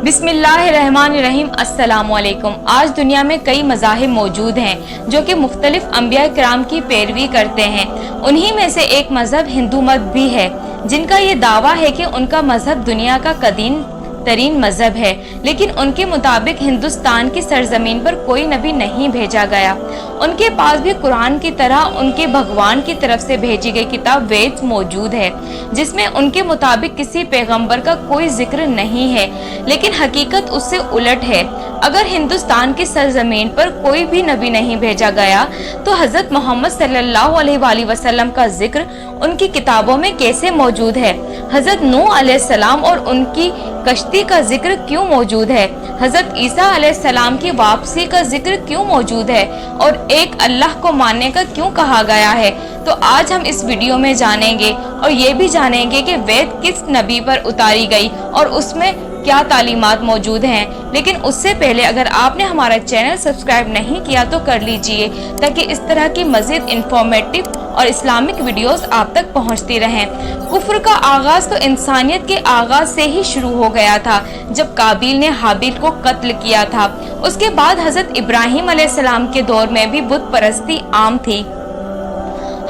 बिस्मिल्लाहिर्रहमानिर्रहीम। अस्सलामुअलैकुम। आज दुनिया में कई मज़ाहिब मौजूद हैं जो कि मुख्तलिफ अंबिया किराम की पैरवी करते हैं। उन्हीं में से एक मज़हब हिंदू मत भी है, जिनका ये दावा है कि उनका मज़हब दुनिया का कदीम तरीन मज़हब है, लेकिन उनके मुताबिक हिंदुस्तान की सरजमीन पर कोई नबी नहीं भेजा गया। उनके पास भी कुरान की तरह उनके भगवान की तरफ से भेजी गई किताब वेद मौजूद है, जिसमें उनके मुताबिक किसी पैगंबर का कोई जिक्र नहीं है, लेकिन हकीकत उससे उलट है। अगर हिंदुस्तान की सरजमीन पर कोई भी नबी नहीं भेजा गया तो हज़रत मोहम्मद सल्लल्लाहु अलैहि वसल्लम का जिक्र उनकी किताबों में कैसे मौजूद है? हज़रत नूह अलैहिस्सलाम और उनकी कश्ती का जिक्र क्यों मौजूद है? हज़रत ईसा अलैहिस्सलाम की वापसी का जिक्र क्यों मौजूद है? और एक अल्लाह को मानने का क्यों कहा गया है? तो आज हम इस वीडियो में जानेंगे और ये भी जानेंगे कि वेद किस नबी पर उतारी गई और उसमें क्या तालीमात मौजूद हैं। लेकिन उससे पहले अगर आपने हमारा चैनल सब्सक्राइब नहीं किया तो कर लीजिए, ताकि इस तरह की मज़ीद इंफॉर्मेटिव और इस्लामिक वीडियोस आप तक पहुंचती रहें। कुफ्र का आगाज़ तो इंसानियत के आगाज़ से ही शुरू हो गया था, जब काबिल ने हाबिल को कत्ल किया था। उसके बाद हज़रत इब्राहीम अलैहिस्सलाम के दौर में भी बुत परस्ती आम थी।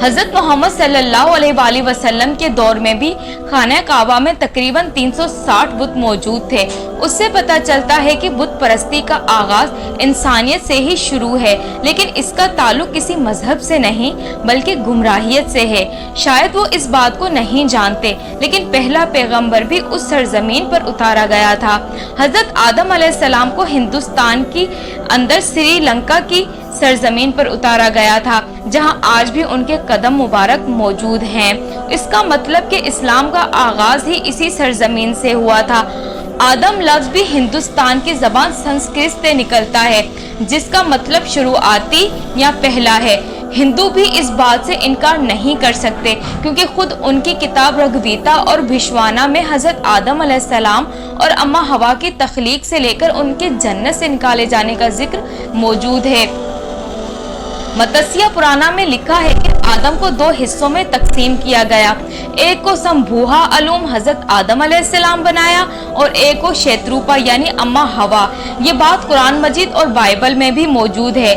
हज़रत मोहम्मद सल्लल्लाहु अलैहि वसल्लम के दौर में भी खाना काबा में तकरीबन 360 बुत मौजूद थे। उससे पता चलता है कि बुत परस्ती का आगाज़ इंसानियत से ही शुरू है, लेकिन इसका ताल्लुक किसी मजहब से नहीं बल्कि गुमराहियत से है। शायद वो इस बात को नहीं जानते, लेकिन पहला पैगंबर भी उस सरजमीन पर उतारा गया था। हज़रत आदम अलैहिस्सलाम को हिंदुस्तान की अंदर श्रीलंका की सरजमीन पर उतारा गया था, जहां आज भी उनके कदम मुबारक मौजूद हैं। इसका मतलब कि इस्लाम का आगाज ही इसी सरजमीन से हुआ था। आदम लफ्ज भी हिंदुस्तान की ज़बान संस्कृत से निकलता है, जिसका मतलब शुरुआती या पहला है। हिंदू भी इस बात से इनकार नहीं कर सकते, क्योंकि खुद उनकी किताब ऋग्वेदा और भिश्वाना में हज़रत आदम अलैहिस्सलाम और अम्मा हवा की तख्लीक से लेकर उनके जन्नत से निकाले जाने का जिक्र मौजूद है। मत्स्य पुराना में लिखा है कि आदम को दो हिस्सों में तकसीम किया गया। एक को संभूहा अलूम हज़रत आदम अलैहिस्सलाम बनाया और एक को शैत्रुपा यानी अम्मा हवा। ये बात कुरान मजीद और बाइबल में भी मौजूद है।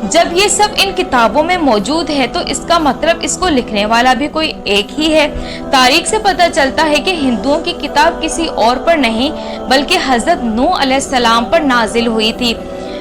जब ये सब इन किताबों में मौजूद है तो इसका मतलब इसको लिखने वाला भी कोई एक ही है। तारीख से पता चलता है कि हिंदुओं की किताब किसी और पर नहीं बल्कि हज़रत नूह अलैहिस्सलाम पर नाजिल हुई थी।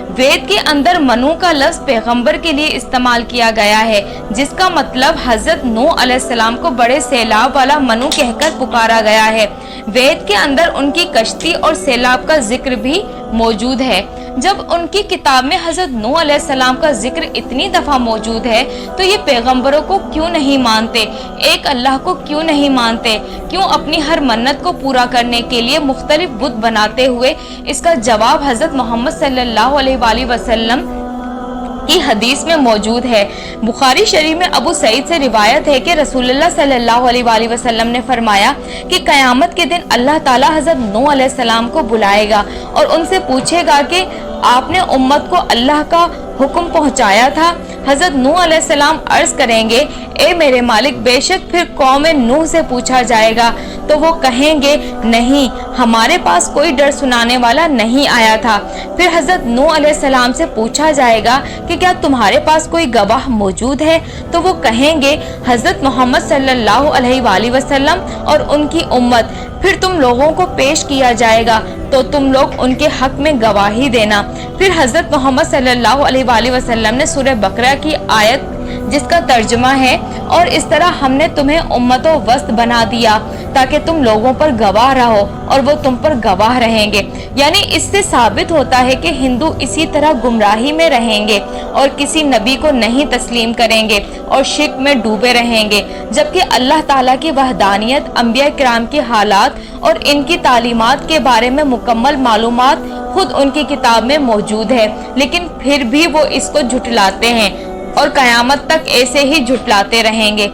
वेद के अंदर मनु का लफ्ज़ पैगंबर के लिए इस्तेमाल किया गया है, जिसका मतलब हज़रत नूह अलैहिस्सलाम को बड़े सैलाब वाला मनु कहकर पुकारा गया है। वेद के अंदर उनकी कश्ती और सैलाब का जिक्र भी मौजूद है। जब उनकी किताब में हज़रत नूह अलैहिस्सलाम का जिक्र इतनी दफ़ा मौजूद है तो ये पैगंबरों को क्यों नहीं मानते? एक अल्लाह को क्यों नहीं मानते? क्यों अपनी हर मन्नत को पूरा करने के लिए मुख्तलिफ बुत बनाते हुए? इसका जवाब हज़रत मोहम्मद सल्लल्लाहु अलैहि वसल्लम की हदीस में मौजूद है। बुखारी शरीफ में अबू सईद से रिवायत है कि रसूलुल्लाह सल्लल्लाहु अलैहि वसल्लम ने फरमाया कि क़यामत के दिन अल्लाह ताला हज़रत नूह अलैहिस्सलाम को बुलाएगा और उनसे पूछेगा कि आपने उम्मत को अल्लाह का हुक्म पहुंचाया था? हज़रत नूह अलैहिस्सलाम अर्ज करेंगे, ए मेरे मालिक, बेशक। फिर कौम नूह से पूछा जाएगा तो वो कहेंगे, नहीं, हमारे पास कोई डर सुनाने वाला नहीं आया था। फिर हज़रत नूह अलैहिस्सलाम से पूछा जाएगा कि क्या तुम्हारे पास कोई गवाह मौजूद है? तो वो कहेंगे, हज़रत मोहम्मद सल्लल्लाहु अलैहि वसल्लम और उनकी उम्मत। फिर तुम लोगों को पेश किया जाएगा तो तुम लोग उनके हक में गवाही देना। फिर हज़रत मोहम्मद सल्लल्लाहु अलैहि वसल्लम ने सूरह बकरा की आयत जिसका तर्जुमा है, और इस तरह हमने तुम्हें उम्मतों वस्त बना दिया ताकि तुम लोगों पर गवाह रहो और वो तुम पर गवाह रहेंगे। यानी इससे साबित होता है कि हिंदू इसी तरह गुमराही में रहेंगे और किसी नबी को नहीं तस्लीम करेंगे और शिर्क में डूबे रहेंगे, जबकि अल्लाह ताला की वहदानियत, अंबिया किराम के हालात और इनकी तालीमात के बारे में मुकम्मल मालूमात खुद उनकी किताब में मौजूद है। लेकिन फिर भी वो इसको झुटलाते हैं और क़यामत तक ऐसे ही झुटलाते रहेंगे।